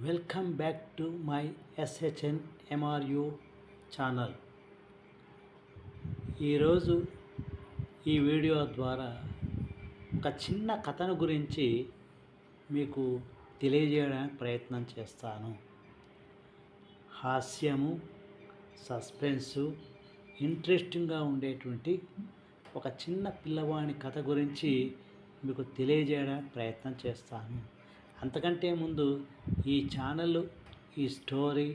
Welcome back to my SHN MRU channel. ఈరోజు ఈ video ద్వారా ఒక చిన్న కథను గురించి మీకు తెలియజేయడానికి ప్రయత్నం చేస్తాను. హాస్యము, సస్పెన్సు, ఇంట్రెస్టింగ్గా ఉండేటువంటి ఒక చిన్న పిల్లవాడి కథ గురించి మీకు తెలియజేయడానికి ప్రయత్నం చేస్తాను. అంతకంటే ముందు ఈ ఛానల్, ఈ స్టోరీ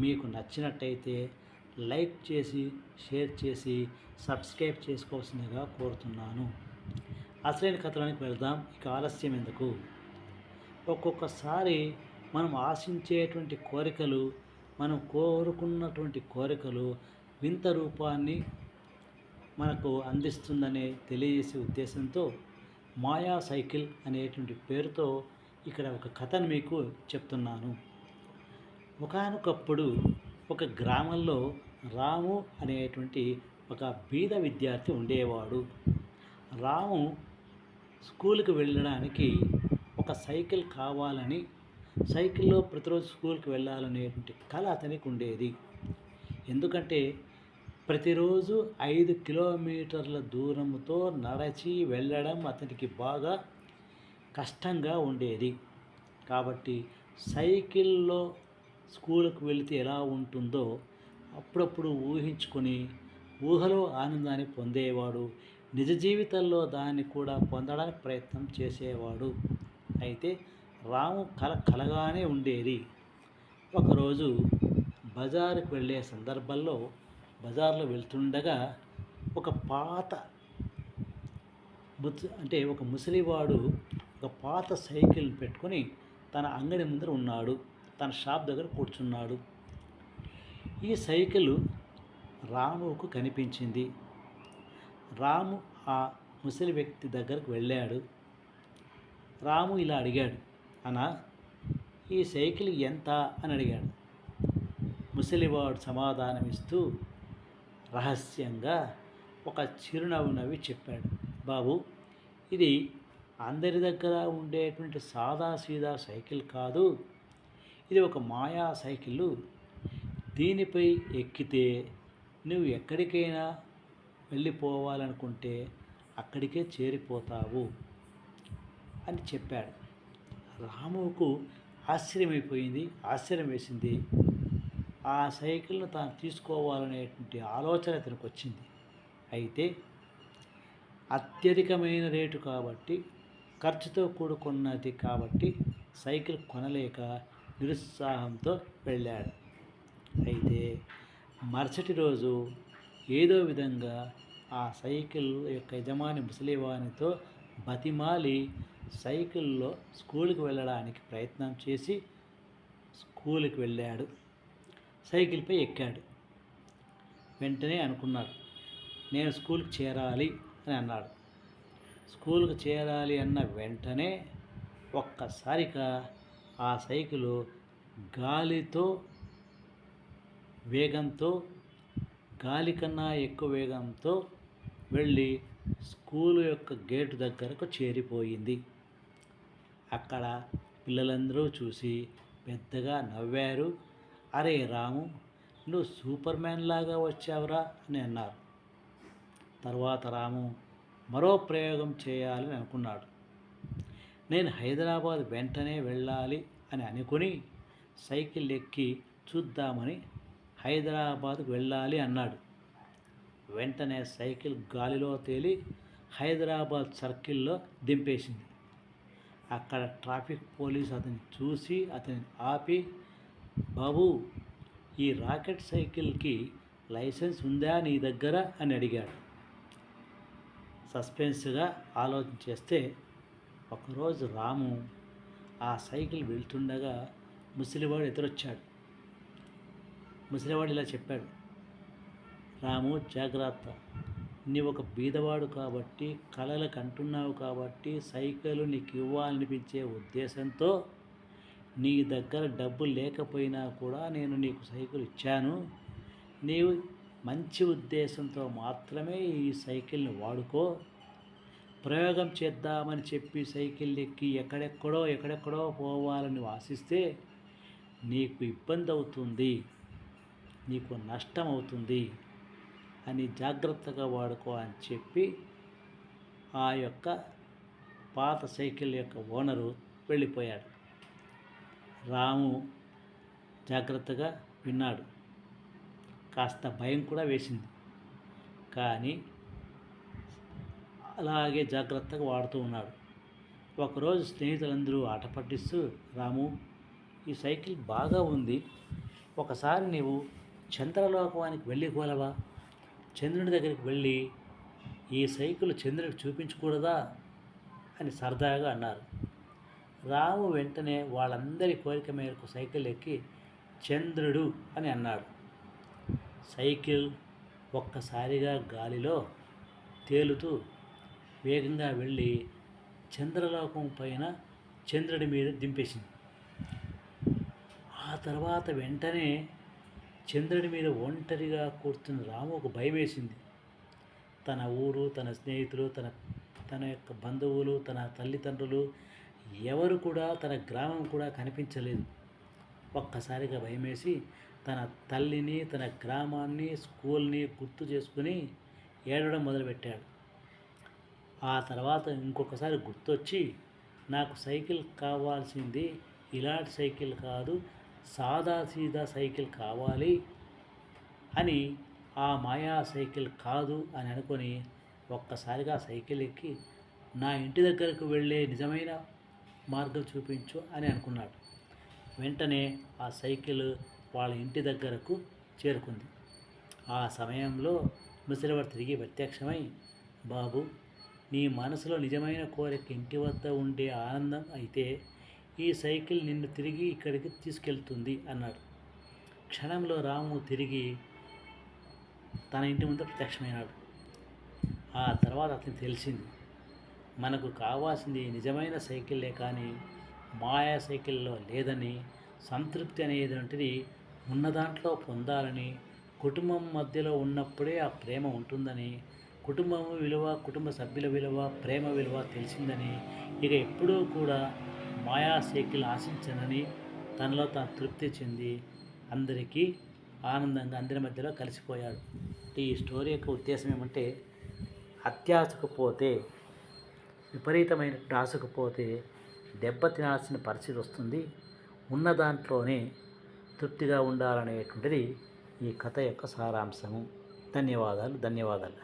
మీకు నచ్చినట్టయితే లైక్ చేసి, షేర్ చేసి, సబ్స్క్రైబ్ చేసుకోవాల్సిందిగా కోరుతున్నాను. అసలైన కథలోనికి వెళ్దాం. ఇక ఆలస్యం ఎందుకు. ఒక్కొక్కసారి మనం ఆశించేటువంటి కోరికలు, మనం కోరుకున్నటువంటి కోరికలు వింత రూపాన్ని మనకు అందిస్తుందనే తెలియజేసే ఉద్దేశంతో మాయా సైకిల్ అనేటువంటి పేరుతో ఇక్కడ ఒక కథను మీకు చెప్తున్నాను. ఒకానొకప్పుడు ఒక గ్రామంలో రాము అనేటువంటి ఒక బీద విద్యార్థి ఉండేవాడు. రాము స్కూల్కి వెళ్ళడానికి ఒక సైకిల్ కావాలని, సైకిల్లో ప్రతిరోజు స్కూల్కి వెళ్ళాలనేటువంటి కళ అతనికి ఉండేది. ఎందుకంటే ప్రతిరోజు 5 కిలోమీటర్ల దూరంతో నడిచి వెళ్ళడం అతనికి బాగా కష్టంగా ఉండేది. కాబట్టి సైకిల్లో స్కూల్కి వెళితే ఎలా ఉంటుందో అప్పుడప్పుడు ఊహించుకొని ఊహలో ఆనందాన్ని పొందేవాడు. నిజ జీవితంలో దాన్ని కూడా పొందడానికి ప్రయత్నం చేసేవాడు. అయితే రాము కలగానే ఉండేది. ఒకరోజు బజారుకు వెళ్ళే సందర్భంలో బజార్లో వెళ్తుండగా ఒక ఒక ముసలివాడు ఒక పాత సైకిల్ పెట్టుకొని తన అంగడి ముందర ఉన్నాడు. తన షాప్ దగ్గర కూర్చున్నాడు. ఈ సైకిల్ రాముకు కనిపించింది. రాము ఆ ముసలి వ్యక్తి దగ్గరకు వెళ్ళాడు. రాము ఇలా అడిగాడు, అన్నా, ఈ సైకిల్ ఎంత అని అడిగాడు. ముసలివాడు సమాధానం ఇస్తూ రహస్యంగా ఒక చిరునవ్వు నవ్వి చెప్పాడు, బాబు, ఇది అందరి దగ్గర ఉండేటువంటి సాదాసీదా సైకిల్ కాదు. ఇది ఒక మాయా సైకిల్. దీనిపై ఎక్కితే నువ్వు ఎక్కడికైనా వెళ్ళిపోవాలనుకుంటే అక్కడికే చేరిపోతావు అని చెప్పాడు. రాముకు ఆశ్చర్యం వేసింది. ఆ సైకిల్ను తాను తీసుకోవాలనేటువంటి ఆలోచన అతనికి వచ్చింది. అయితే అత్యధికమైన రేటు కాబట్టి, ఖర్చుతో కూడుకున్నది కాబట్టి సైకిల్ కొనలేక నిరుత్సాహంతో వెళ్ళాడు. అయితే మరుసటి రోజు ఏదో విధంగా ఆ సైకిల్ యొక్క యజమాని ముసలివానితో బతిమాలి సైకిల్లో స్కూల్కి వెళ్ళడానికి ప్రయత్నం చేసి స్కూల్కి వెళ్ళాడు. సైకిల్పై ఎక్కాడు. వెంటనే అనుకున్నాడు, నేను స్కూల్కి చేరాలి అని అన్నాడు. స్కూల్కి చేరాలి అన్న వెంటనే ఒక్కసారిగా ఆ సైకిలు గాలి కన్నా ఎక్కువ వేగంతో వెళ్ళి స్కూలు యొక్క గేటు దగ్గరకు చేరిపోయింది. అక్కడ పిల్లలందరూ చూసి పెద్దగా నవ్వారు. అరే రాము, నువ్వు సూపర్ మ్యాన్ లాగా వచ్చావురా అని అన్నారు. తర్వాత రాము మరో ప్రయోగం చేయాలని అనుకున్నాడు. నేను హైదరాబాద్ వెంటనే వెళ్ళాలి అని అనుకుని సైకిల్ ఎక్కి చూద్దామని హైదరాబాద్కు వెళ్ళాలి అన్నాడు. వెంటనే సైకిల్ గాలిలో తేలి హైదరాబాద్ సర్కిల్లో దింపేసింది. అక్కడ ట్రాఫిక్ పోలీస్ అతన్ని చూసి అతన్ని ఆపి, బాబు, ఈ రాకెట్ సైకిల్కి లైసెన్స్ ఉందా నీ దగ్గర అని అడిగాడు. సస్పెన్స్గా ఆలోచన చేస్తే ఒకరోజు రాము ఆ సైకిల్ వెళ్తుండగా ముసలివాడు ఎదురొచ్చాడు. ముసలివాడు ఇలా చెప్పాడు, రాము, జాగ్రత్త, నీవు ఒక బీదవాడు కాబట్టి, కలలకు అంటున్నావు కాబట్టి సైకిల్ నీకు ఇవ్వాలనిపించే ఉద్దేశంతో నీ దగ్గర డబ్బు లేకపోయినా కూడా నేను నీకు సైకిల్ ఇచ్చాను. నీవు మంచి ఉద్దేశంతో మాత్రమే ఈ సైకిల్ని వాడుకో. ప్రయోగం చేద్దామని చెప్పి సైకిల్ ఎక్కి ఎక్కడెక్కడో పోవాలని ఆశిస్తే నీకు ఇబ్బంది అవుతుంది, నీకు నష్టం అవుతుంది అని జాగ్రత్తగా వాడుకో అని చెప్పి ఆ యొక్క పాత సైకిల్ యొక్క ఓనరు వెళ్ళిపోయాడు. రాము జాగ్రత్తగా విన్నాడు. కాస్త భయం కూడా వేసింది, కానీ అలాగే జాగ్రత్తగా వాడుతూ ఉన్నాడు. ఒకరోజు స్నేహితులందరూ ఆట పట్టిస్తూ, రాము, ఈ సైకిల్ బాగా ఉంది, ఒకసారి నీవు చంద్రలోకానికి వెళ్ళిపోలవా, చంద్రుని దగ్గరికి వెళ్ళి ఈ సైకిల్ చంద్రుడికి చూపించకూడదా అని సరదాగా అన్నారు. రాము వెంటనే వాళ్ళందరి కోరిక మేరకు సైకిల్ ఎక్కి చంద్రుడు అని అన్నాడు. సైకిల్ ఒక్కసారిగా గాలిలో తేలుతూ వేగంగా వెళ్ళి చంద్రలోకం పైన చంద్రుడి మీద దింపేసింది. ఆ తర్వాత వెంటనే చంద్రుడి మీద ఒంటరిగా కూర్చున్న రాముకు భయం వేసింది. తన ఊరు, తన స్నేహితులు, తన యొక్క బంధువులు, తన తల్లిదండ్రులు ఎవరు కూడా, తన గ్రామం కూడా కనిపించలేదు. ఒక్కసారిగా భయమేసి తన తల్లిని, తన గ్రామాన్ని, స్కూల్ని గుర్తు చేసుకుని ఏడవడం మొదలుపెట్టాడు. ఆ తర్వాత ఇంకొకసారి గుర్తొచ్చి, నాకు సైకిల్ కావాల్సింది ఇలాంటి సైకిల్ కాదు, సాదాసీదా సైకిల్ కావాలి అని, ఆ మాయా సైకిల్ కాదు అని అనుకొని ఒక్కసారిగా సైకిల్ ఎక్కి నా ఇంటి దగ్గరకు వెళ్ళే నిజమైన మార్గం చూపించు అని అనుకున్నాడు. వెంటనే ఆ సైకిల్ వాళ్ళ ఇంటి దగ్గరకు చేరుకుంది. ఆ సమయంలో ముసలివాడు తిరిగి ప్రత్యక్షమై, బాబు, నీ మనసులో నిజమైన కోరిక ఇంటి వద్ద ఉండే ఆనందం అయితే ఈ సైకిల్ నిన్ను తిరిగి ఇక్కడికి తీసుకెళ్తుంది అన్నాడు. క్షణంలో రాము తిరిగి తన ఇంటి ముందు ప్రత్యక్షమైనాడు. ఆ తర్వాత అతనికి తెలిసింది, మనకు కావాల్సింది నిజమైన సైకిల్లే కానీ మాయా సైకిల్లో లేదని, సంతృప్తి అనేటువంటిది ఉన్న దాంట్లో పొందాలని, కుటుంబం మధ్యలో ఉన్నప్పుడే ఆ ప్రేమ ఉంటుందని, కుటుంబం విలువ, కుటుంబ సభ్యుల విలువ, ప్రేమ విలువ తెలిసిందని, ఇక ఎప్పుడూ కూడా మాయా సైకిల్ ఆశించనని తనలో తాను తృప్తి చెంది అందరికీ ఆనందంగా అందరి మధ్యలో కలిసిపోయాడు. ఈ స్టోరీ యొక్క ఉద్దేశం ఏమంటే, అత్యాశకు పోతే, విపరీతమైన ఆశకు పోతే దెబ్బ తినాల్సిన పరిస్థితి వస్తుంది. ఉన్న దాంట్లోనే తృప్తిగా ఉండాలనేటువంటిది ఈ కథ యొక్క సారాంశము. ధన్యవాదాలు.